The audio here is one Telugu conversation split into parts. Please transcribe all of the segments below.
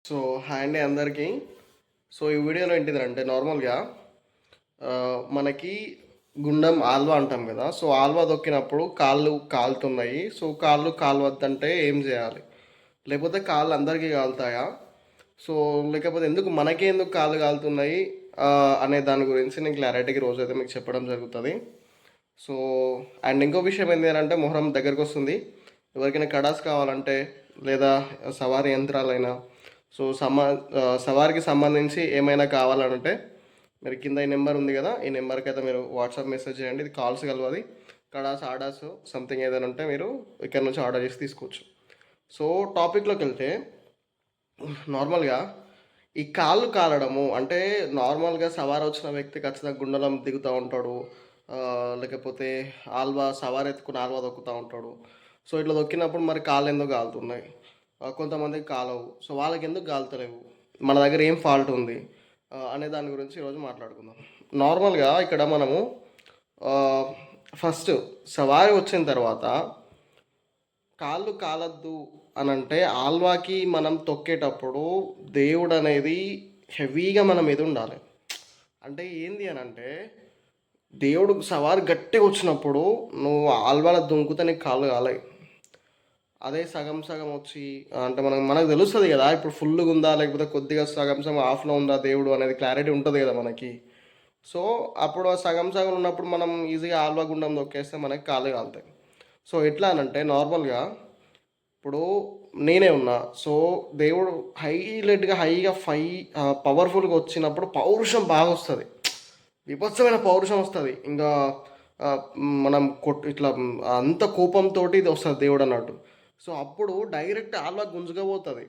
సో హాయ్ అండి అందరికీ. సో ఈ వీడియోలో ఏంటిదంటే నార్మల్గా మనకి గుండం ఆల్వా అంటాం కదా. సో ఆల్వా దొక్కినప్పుడు కాళ్ళు కాలుతున్నాయి. సో కాళ్ళు కాలువద్దంటే ఏం చేయాలి? లేకపోతే కాళ్ళు అందరికీ కాలుతాయా? సో లేకపోతే మనకే ఎందుకు కాళ్ళు కాలుతున్నాయి అనే దాని గురించి నేను క్లారిటీకి రోజు అయితే మీకు చెప్పడం జరుగుతుంది. సో అండ్ ఇంకో విషయం ఏంటి అంటే మొహరం దగ్గరకు వస్తుంది. ఎవరికైనా కడాస్ కావాలంటే లేదా సవారీ యంత్రాలైనా సో సవారికి సంబంధించి ఏమైనా కావాలంటే మీరు కింద ఈ నెంబర్ ఉంది కదా, ఈ నెంబర్కి అయితే మీరు వాట్సాప్ మెసేజ్ చేయండి. ఇది కాల్స్ కలవది. కడాస్ ఆర్డర్స్ సంథింగ్ ఏదైనా ఉంటే మీరు ఇక్కడ నుంచి ఆర్డర్ చేసి తీసుకోవచ్చు. సో టాపిక్లోకి వెళ్తే నార్మల్గా ఈ కాళ్ళు కాలడము అంటే నార్మల్గా సవారి వచ్చిన వ్యక్తి ఖచ్చితంగా గుండెలం దిగుతూ ఉంటాడు. లేకపోతే సవారి ఎత్తుకుని ఆల్వా దొక్కుతూ ఉంటాడు. సో ఇట్లా దొక్కినప్పుడు మరి కాళ్ళు ఎందుకు కాలుతున్నాయి? కొంతమందికి కాలవు. సో వాళ్ళకి ఎందుకు కాలుతలేవు? మన దగ్గర ఏం ఫాల్ట్ ఉంది అనే దాని గురించి ఈరోజు మాట్లాడుకుందాం. నార్మల్గా ఇక్కడ మనము ఫస్ట్ సవారి వచ్చిన తర్వాత కాళ్ళు కాలద్దు అని అంటే ఆల్వాకి మనం తొక్కేటప్పుడు దేవుడు అనేది హెవీగా మన మీద ఉండాలి. అంటే ఏంది అని అంటే దేవుడు సవారి గట్టిగా వచ్చినప్పుడు నువ్వు ఆల్వాల దుంకుతే నీకు కాళ్ళు కాలాయి. అదే సగం సగం వచ్చి అంటే మనకు తెలుస్తుంది కదా, ఇప్పుడు ఫుల్గా ఉందా లేకపోతే కొద్దిగా సగం సగం ఆఫ్లో ఉందా దేవుడు అనేది క్లారిటీ ఉంటుంది కదా మనకి. సో అప్పుడు సగం సగం ఉన్నప్పుడు మనం ఈజీగా ఆల్వా గుండం నొక్కేస్తే మనకి కాళ్ళు కాలుతాయి. సో ఎట్లా అనంటే నార్మల్గా ఇప్పుడు నేనే ఉన్నా. సో దేవుడు హైగా పవర్ఫుల్గా వచ్చినప్పుడు పౌరుషం బాగా వస్తుంది, విభత్సమైన పౌరుషం వస్తుంది. ఇంకా మనం ఇట్లా అంత కోపంతో ఇది వస్తుంది దేవుడు అన్నట్టు. సో అప్పుడు డైరెక్ట్ ఆల్వా గుంజుకపోతుంది.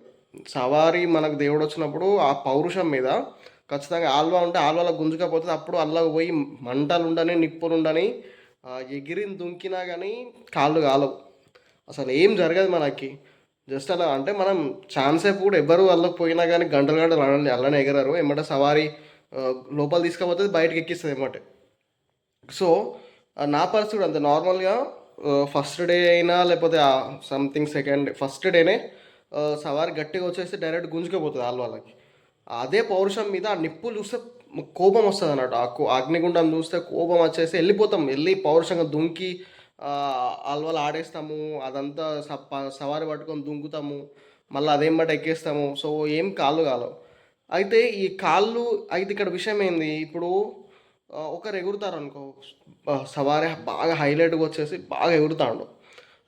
సవారీ మనకు దేవుడు వచ్చినప్పుడు ఆ పౌరుషం మీద ఖచ్చితంగా ఆల్వా ఉంటే ఆల్వాలో గుంజుకపోతుంది. అప్పుడు అల్లాకు పోయి మంటలు ఉండని నిప్పులు ఉండని ఎగిరిని దుంకినా కానీ కాళ్ళు కాలవు. అసలు ఏం జరగదు మనకి. జస్ట్ అలా అంటే మనం ఛాన్సే కూడా ఎవ్వరు వాళ్ళకి పోయినా కానీ గంటలు గంటలు అలానే ఎగరారు. ఏమంటే సవారీ లోపల తీసుకపోతే బయటకు ఎక్కిస్తుంది ఏమంటే. సో నా పరిస్థితి అంతే. నార్మల్గా ఫస్ట్ డే అయినా లేకపోతే సంథింగ్ ఫస్ట్ డేనే సవారి గట్టిగా వచ్చేసి డైరెక్ట్ గుంజుకపోతుంది ఆల్వాళ్ళకి. అదే పౌరుషం మీద ఆ నిప్పులు చూస్తే కోపం వస్తుంది అన్నట్టు. అగ్నిగుండం చూస్తే కోపం వచ్చేసి వెళ్ళి పౌరుషంగా దుంకి ఆల్వాలు ఆడేస్తాము. అదంతా సవారి పట్టుకొని దుంకుతాము, మళ్ళీ అదేం బట్టి ఎక్కేస్తాము. సో ఏం కాళ్ళు కాలవు. అయితే అయితే ఇక్కడ విషయం ఏంది, ఇప్పుడు ఒకరు ఎగురుతారు అనుకో, సవారీ బాగా హైలైట్గా వచ్చేసి బాగా ఎగురుతాడు.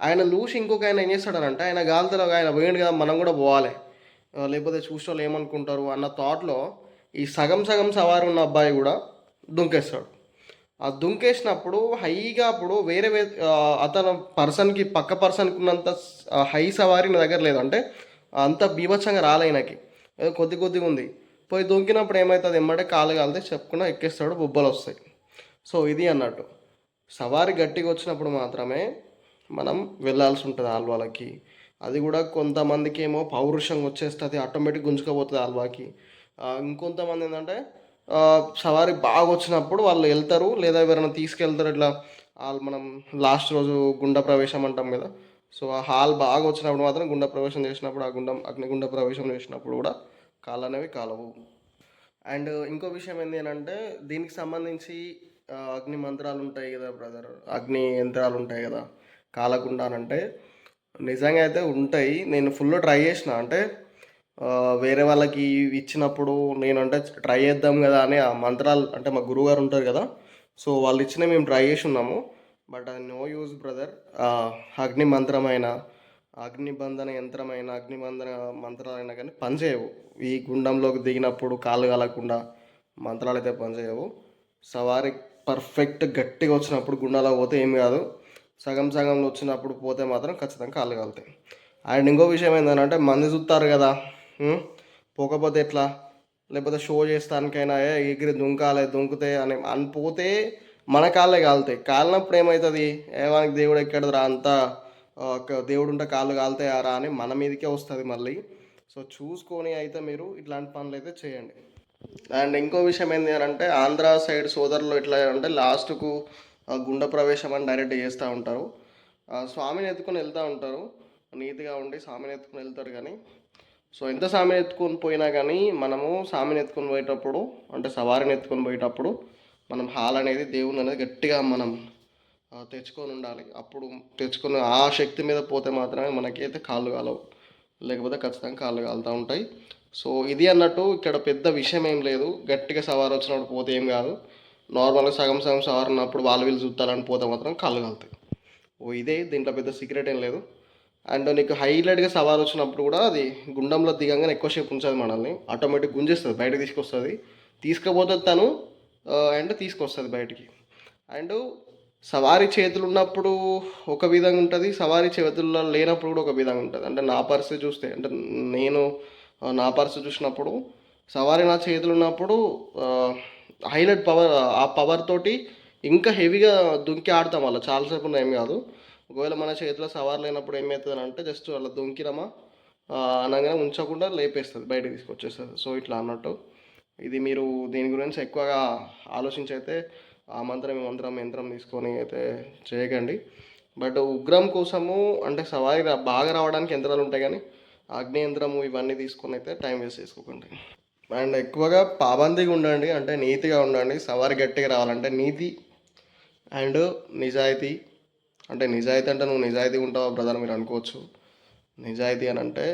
ఆయన చూసి ఇంకొక ఆయన ఏం చేస్తాడనంటే ఆయన గాలితో ఆయన పోయిండు కదా మనం కూడా పోవాలి, లేకపోతే చూసే వాళ్ళు ఏమనుకుంటారు అన్న థాట్లో ఈ సగం సగం సవారి ఉన్న అబ్బాయి కూడా దుంకేస్తాడు. ఆ దుంకేసినప్పుడు హైగా అప్పుడు వేరే అతను పక్క పర్సన్కి ఉన్నంత హై సవారీ నా దగ్గర లేదు. అంటే అంత బీభత్సంగా రాలేనకి ఏదో కొద్దిగా ఉంది. పోయి దుంకినప్పుడు ఏమవుతుంది, ఎమ్మటే కాలు కాలితే చెప్పుకున్నా ఎక్కేస్తాడు, బొబ్బలు వస్తాయి. సో ఇది అన్నట్టు సవారి గట్టిగా వచ్చినప్పుడు మాత్రమే మనం వెళ్ళాల్సి ఉంటుంది ఆల్వాలకి. అది కూడా కొంతమందికి ఏమో పౌరుషంగా వచ్చేస్తుంది, ఆటోమేటిక్ గుంజుకపోతుంది ఆల్వాకి. ఇంకొంతమంది ఏంటంటే సవారి బాగా వచ్చినప్పుడు వాళ్ళు వెళ్తారు, లేదా ఎవరైనా తీసుకెళ్తారు. ఇట్లా మనం లాస్ట్ రోజు గుండ ప్రవేశం అంటాం కదా. సో ఆ హాల్ బాగా వచ్చినప్పుడు మాత్రం గుండ ప్రవేశం చేసినప్పుడు అగ్నిగుండ ప్రవేశం చేసినప్పుడు కూడా కాళ్ళు అనేవి కాలవు. అండ్ ఇంకో విషయం ఏంటి అని అంటే దీనికి సంబంధించి అగ్ని మంత్రాలు ఉంటాయి కదా బ్రదర్, అగ్ని యంత్రాలు ఉంటాయి కదా కాలకుండా అంటే నిజంగా అయితే ఉంటాయి. నేను ఫుల్ ట్రై చేసిన. అంటే వేరే వాళ్ళకి ఇచ్చినప్పుడు నేను అంటే ట్రై చేద్దాం కదా అని ఆ మంత్రాలు అంటే మా గురువుగారు ఉంటారు కదా, సో వాళ్ళు ఇచ్చిన మేము ట్రై చేసి ఉన్నాము. బట్ అది నో యూజ్ బ్రదర్. అగ్ని మంత్రమైన అగ్నిబంధన యంత్రమైన అగ్నిబంధన మంత్రాలైనా కానీ పనిచేయవు. ఈ గుండంలోకి దిగినప్పుడు కాళ్ళు కాలకుండా మంత్రాలు అయితే పనిచేయవు. సవారి పర్ఫెక్ట్ గట్టిగా వచ్చినప్పుడు గుండాలో పోతే ఏమి కాదు, సగం సగంలో వచ్చినప్పుడు పోతే మాత్రం ఖచ్చితంగా కాళ్ళు కాలుతాయి. అండ్ ఇంకో విషయం ఏంటంటే మంది చూస్తారు కదా, పోకపోతే ఎట్లా, లేకపోతే షో చేస్తానికైనా ఎగిరి దుంకితే అని అనిపోతే మన కాళ్ళే కాలుతాయి. కాలినప్పుడు ఏమవుతుంది, ఏమానికి దేవుడు ఎక్కడదు రా, అంతా దేవుడు ఉంటే కాళ్ళు కాలుతాయారా అని మన మీదకే వస్తుంది మళ్ళీ. సో చూసుకొని అయితే మీరు ఇట్లాంటి పనులు అయితే చేయండి. అండ్ ఇంకో విషయం ఏంటి అని అంటే ఆంధ్ర సైడ్ సోదరులు ఎట్లా అంటే లాస్ట్కు గుండ ప్రవేశం అని డైరెక్ట్ చేస్తూ ఉంటారు. స్వామిని ఎత్తుకొని వెళ్తూ ఉంటారు, నీట్గా ఉండి స్వామిని ఎత్తుకొని వెళ్తారు. కానీ సో ఎంత సామిని ఎత్తుకొని పోయినా కానీ మనము సామిని ఎత్తుకొని పోయేటప్పుడు అంటే సవారిని ఎత్తుకొని పోయేటప్పుడు మనం హాల్ అనేది దేవుని అనేది గట్టిగా మనం తెచ్చుకొని ఉండాలి. అప్పుడు తెచ్చుకున్న ఆ శక్తి మీద పోతే మాత్రమే మనకైతే కాళ్ళు కాలవు, లేకపోతే ఖచ్చితంగా కాళ్ళు కాలుతూ ఉంటాయి. సో ఇది అన్నట్టు ఇక్కడ పెద్ద విషయం ఏం లేదు. గట్టిగా సవారు వచ్చినప్పుడు పోతే ఏం కాదు. నార్మల్గా సగం సగం సవారు ఉన్నప్పుడు వాళ్ళు వీళ్ళు చూస్తారని పోతే మాత్రం కాళ్ళు కాలుతాయి. ఓ ఇదే, దీంట్లో పెద్ద సీక్రెట్ ఏం లేదు. అండ్ నీకు హైలైట్గా సవారు వచ్చినప్పుడు కూడా అది గుండంలో దిగంగానే ఎక్కువసేపు ఉంచదు మనల్ని, ఆటోమేటిక్ గుంజేస్తుంది, బయటకు తీసుకొస్తుంది. తీసుకుపోతుంది తను, అండ్ తీసుకొస్తుంది బయటికి. అండ్ సవారీ చేతులు ఉన్నప్పుడు ఒక విధంగా ఉంటుంది, సవారీ చేతుల్లో లేనప్పుడు కూడా ఒక విధంగా ఉంటుంది. అంటే నా పరిస్థితి చూస్తే, అంటే నేను నా పరిస్థితి చూసినప్పుడు సవారీ నా చేతులు ఉన్నప్పుడు హైలైట్ పవర్, ఆ పవర్ తోటి ఇంకా హెవీగా దుంకి ఆడతాం. అలా చాలాసేపు ఉన్న ఏం కాదు. ఒకవేళ మన చేతిలో సవారు లేనప్పుడు ఏమవుతుంది అంటే జస్ట్ అలా దుంకినమా అనగానే ఉంచకుండా లేపేస్తుంది, బయటకు తీసుకొచ్చేస్తుంది. సో ఇట్లా అన్నట్టు ఇది మీరు దీని గురించి ఎక్కువగా ఆలోచించి అయితే ఆ మంత్రం ఈ మంత్రం యంత్రం తీసుకొని అయితే చేయకండి. బట్ ఉగ్రం కోసము అంటే సవారీ బాగా రావడానికి యంత్రాలు ఉంటాయి, కానీ అగ్ని యంత్రము ఇవన్నీ తీసుకొని అయితే టైం వేస్ట్ చేసుకోకండి. అండ్ ఎక్కువగా పాబందీగా ఉండండి, అంటే నీతిగా ఉండండి. సవారీ గట్టిగా రావాలంటే నీతి అండ్ నిజాయితీ. అంటే నిజాయితీ అంటే నువ్వు నిజాయితీ ఉంటావా బ్రదర్ మీరు అనుకోవచ్చు. నిజాయితీ అని అంటే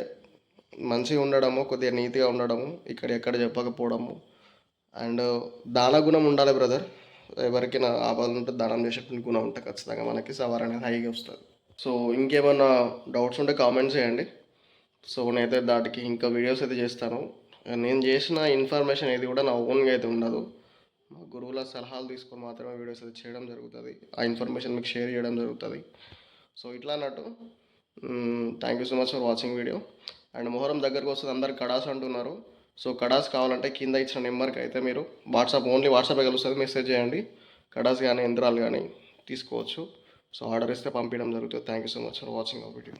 మంచిగా ఉండడము, కొద్దిగా నీతిగా ఉండడము, ఇక్కడ ఎక్కడ చెప్పకపోవడము. అండ్ దాన గుణం ఉండాలి బ్రదర్. ఎవరికైనా ఆపదలు ఉంటే దానం చేసేటువంటి గుణం ఉంటే ఖచ్చితంగా మనకి సవార్ అనేది హైగా వస్తుంది. సో ఇంకేమన్నా డౌట్స్ ఉంటే కామెంట్స్ చేయండి. సో నేనైతే దాటికి ఇంకా వీడియోస్ అయితే చేస్తాను. నేను చేసిన ఇన్ఫర్మేషన్ ఏది కూడా నా ఓన్గా అయితే ఉండదు, మా గురువుల సలహాలు తీసుకొని మాత్రమే వీడియోస్ అయితే చేయడం జరుగుతుంది. ఆ ఇన్ఫర్మేషన్ మీకు షేర్ చేయడం జరుగుతుంది. సో ఇట్లా అన్నట్టు thank you so much for watching video. And Muharram దగ్గరకు వస్తుంది, అందరు కడాస్ అంటున్నారు. సో కడాస్ కావాలంటే కింద ఇచ్చిన నెంబర్కి అయితే మీరు ఓన్లీ వాట్సాప్ కలుస్తుంది, మెసేజ్ చేయండి. కడాస్ కానీ యంత్రాలు కానీ తీసుకోవచ్చు. సో ఆర్డర్ ఇస్తే పంపించడం జరుగుతుంది. Thank you so much for watching our video.